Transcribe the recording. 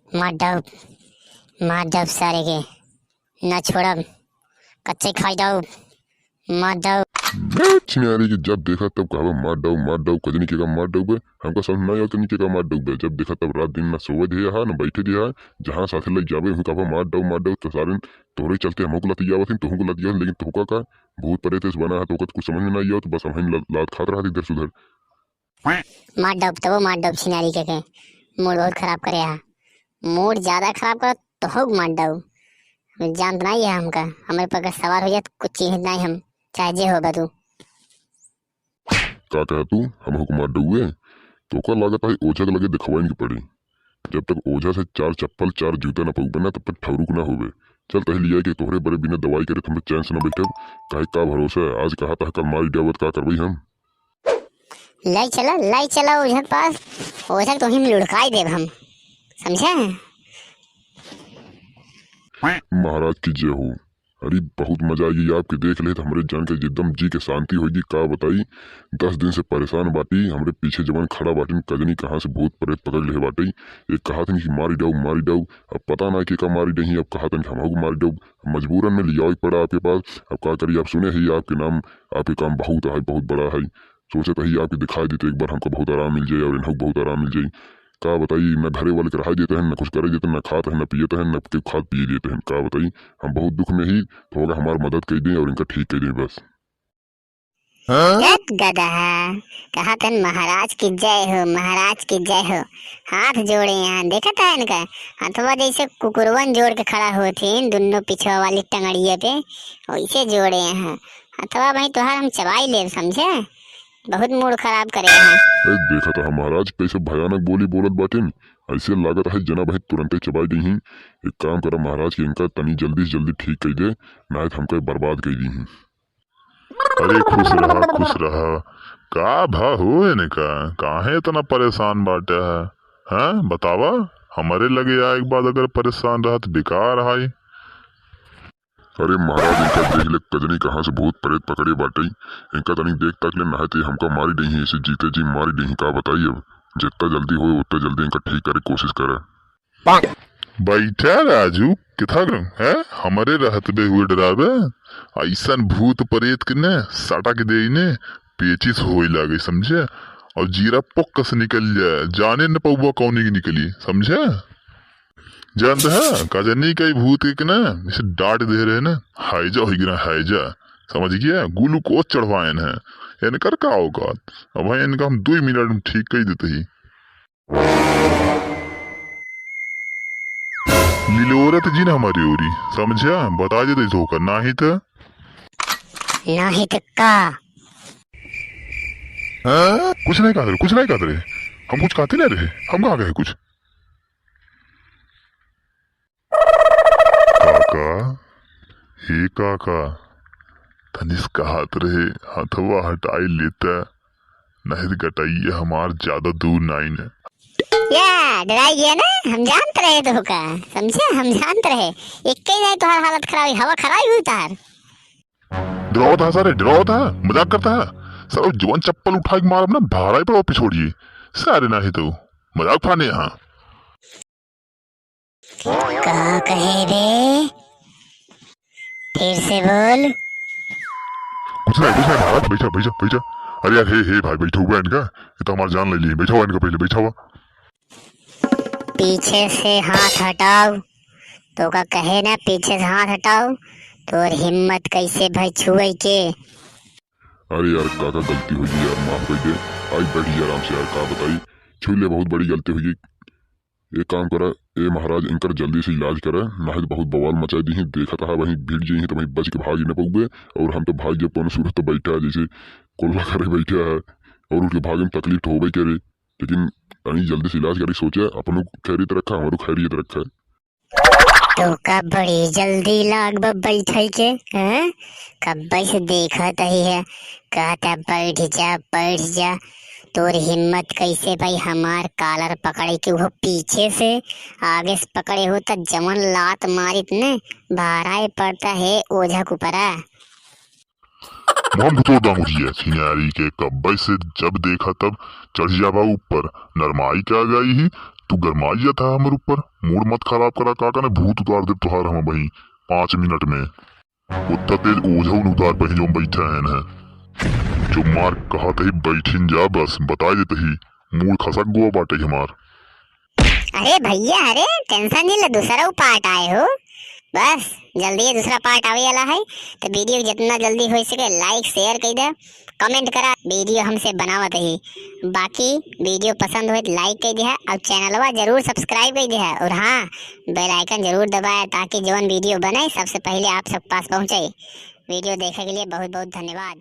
मार दो, मार दो सारे के, न छोड़ब, कच्चे खाई दो, मार दो। चिनारी की जब देखा तब कहा मार दो कजनी के का मार दो बे। हमका समझ नहीं आता नीचे का मार दो बे। जब देखा तब रात दिन ना सोवे दिया है ना बैठे दिया है। जहाँ साथे लग जावे हूँ कहा मार दो तो सारे तोरे चलते हमको लती जावत हैं तुमको लती जावत, लेकिन तुमका का भूत प्रेत से बना है तो कुछ समझ में नहीं आवत, बस हम लात खात रहा इधर से उधर। मार दो तो वो मार दो छिनारी के मूड बहुत खराब करे है। मूड ज्यादा खराब कर तो हो मार दो। जान नहीं है हमका, हमारे पर सवार हो जाए तो कुछ चीज नहीं हम चाहे जे हो बतू। का कह तू हम हुक्म मार डुए तो का लागत है ओझा के लगे दिखवाइन की पड़ी। जब तक ओझा से 4 चप्पल 4 जूता न पग ना तब तक ठवरुक ना होवे। चल तही लिया कि तोहरे बड़े बिना दवाई करे तुम चैन से न बैठे। काहे का भरोसा है आज कहा था कल मारी डावत का करबई हम। लाई चला ओझा के पास, ओझा तो हम लुढ़काई देव हम, समझे। महाराज की जय हो। अरे बहुत मजा आएगी आपके देख ले तो हमारे जान के एकदम जी के शांति होगी। का बताई 10 दिन से परेशान बाटी, हमरे पीछे जवान खड़ा बाटी, कजनी कहाँ से भूत प्रेत पकड़ ले बाटी। एक कहा था कि मारी डाउ, अब पता ना कि का मारी नहीं, अब कहा था कि हम मारी डाउ, मजबूरन में लिया ही पड़ा आपके पास। अब क्या करिए, आप सुने ही आपके नाम आपके काम बहुत है, बहुत बड़ा है। सोचे ही आपके दिखाई देते एक बार हमको बहुत आराम मिल जाए और इन्हों बहुत आराम मिल जाए। का बताइए न घरे वाले कराई देते हैं, न कुछ करे देते हैं, न खाते हैं, न पियते हैं, न खाद पिए देते हैं। का बताइए हम बहुत दुख में ही तो होगा, हमारी मदद कर दें और इनका ठीक कर दें बस। गधा कहा था महाराज की जय हो, महाराज की जय हो। हाथ जोड़े यहाँ देखा था इनका हथवा जैसे कुकुरवन जोड़ के खड़ा होते दोनों पिछवा वाली टंगड़िया पे, वैसे जोड़े यहाँ हथवा। भाई तुहार हम चबाई ले, समझे। बहुत मूड खराब करे हैं। देखा था महाराज कैसे भयानक बोली बोलत बाटिन, ऐसे लागत है जना भाई तुरंत चबाई दी। एक काम करा महाराज की इनका तनी जल्दी से जल्दी ठीक कर दे, ना तो हमका बर्बाद कर दी। अरे खुश रहा का भा हो इनका, काहे इतना परेशान बाटे है। हैं बतावा, हमारे लगे या एक बात अगर परेशान रहा तो बेकार है। अरे महाराज इनका देख ले कजनी कहाँ से भूत प्रेत पकड़े बाटे, इनका तनी देख तक ले नहाते हमका मारी नहीं, ऐसे जीते जी मारी नहीं। का बताइए अब जितना जल्दी हो उतना जल्दी इनका ठीक करे कोशिश करे। बैठा राजू किथा है हमारे रहते हुए डरावे। ऐसा भूत प्रेत के ने साटा के दे ने पेचिस हो लागे समझे, और जीरा पोक से निकल जाए जाने न पौवा कौन की निकली समझे। जानते है काजनी कई भूत के ना इसे डांट दे रहे ना, हाईजा होगी ना हाईजा, समझ गया। ग्लूकोज चढ़वाएन है इनकर का होगा। अब भाई इनका हम 2 मिनट में ठीक कर देते ही। लीलोरत जी ने हमारी ओरी समझा, बता देते धोखा नाही तो का कुछ नहीं कहते, कुछ नहीं कहते, हम कुछ कहते नहीं रहे, हम कहाँ गए कुछ। काका हे काका तनिस कहत रहे हथवा हटाई लेता, नहीं गटाइए हमार ज्यादा दूर नहीं है। या डराई गया ना, हम जानते रहे धोखा, समझे। हम जानते रहे एक ही नहीं तुम्हारी हालत खराब हुई, हवा खराब हुई तार। डराओ था सारे, डराओ था, मजाक करता है सर। जवान चप्पल उठा के मार अपना भाड़ा ही पर वापिस छोड़िए सारे, ना ही तो मजाक फाने यहाँ। कहा कहे बे, फिर से बोल। कुछ नहीं महाराज, बैठा बैठा बैठा। अरे यार हे भाई बैठा हुआ इनका, ये तो हमारा जान ले लिए। बैठा हुआ इनका, पहले बैठा हुआ। पीछे से हाथ हटाओ तो का कहे ना, पीछे से हाथ हटाओ तो और हिम्मत कैसे भाई छुए के। अरे यार काका गलती हुई यार, माफ कर दे। आई बैठी आराम से यार, का बताई छू ले बहुत बड़ी गलती हुई। एक काम करा ए महाराज इनकर जल्दी से इलाज करे, ना तो बहुत बवाल मचा दी। देखा था वहीं भीड़ जी तो वहीं बच के भाग न पौबे, और हम तो भाग जब कौन सूरत तो बैठा है जैसे कोल्ला करे बैठा है, और उसके भागे में तकलीफ तो हो गई करे, लेकिन अनी जल्दी से इलाज करे। सोचे अपनों खैरियत रखा, हमारो खैरियत रखा है। तो कब बड़ी जल्दी लाग बैठे के हैं, कब से देखा ही है, कहता बैठ जा। तोर हिम्मत कैसे भाई हमार कालर पकड़े के वो पीछे से आगे से पकड़े हो तो जमन लात मारित ने भाराए पड़ता है ओझा कुपरा। हम तो डांगुरिया सिनारी के कब्बे से जब देखा तब चढ़ जावा ऊपर, नरमाई क्या गई ही तू गरमाई जाता है हमारे ऊपर। मूड मत खराब करा काका ने भूत उतार दे तुहार हम वही 5 मिनट में। उतना तेज ओझा उतार पही जो बैठा है जो मार कहा तही बैठिन जा बस बता देते ही मूड खसक गो बाटे हमार। अरे भैया अरे टेंशन नहीं ले, दूसरा पार्ट आए हो बस जल्दी दूसरा पार्ट आवे वाला है। तो वीडियो जितना जल्दी हो सके लाइक शेयर कर दे, कमेंट करा, वीडियो हमसे बनावत ही। बाकी वीडियो पसंद हो तो लाइक कर दे और चैनलवा जरूर सब्सक्राइब कर दे और हाँ बेल आइकन जरूर दबाए ताकि जौन वीडियो बने सबसे पहले आप सब पास पहुँचे। वीडियो देखने के लिए बहुत बहुत धन्यवाद।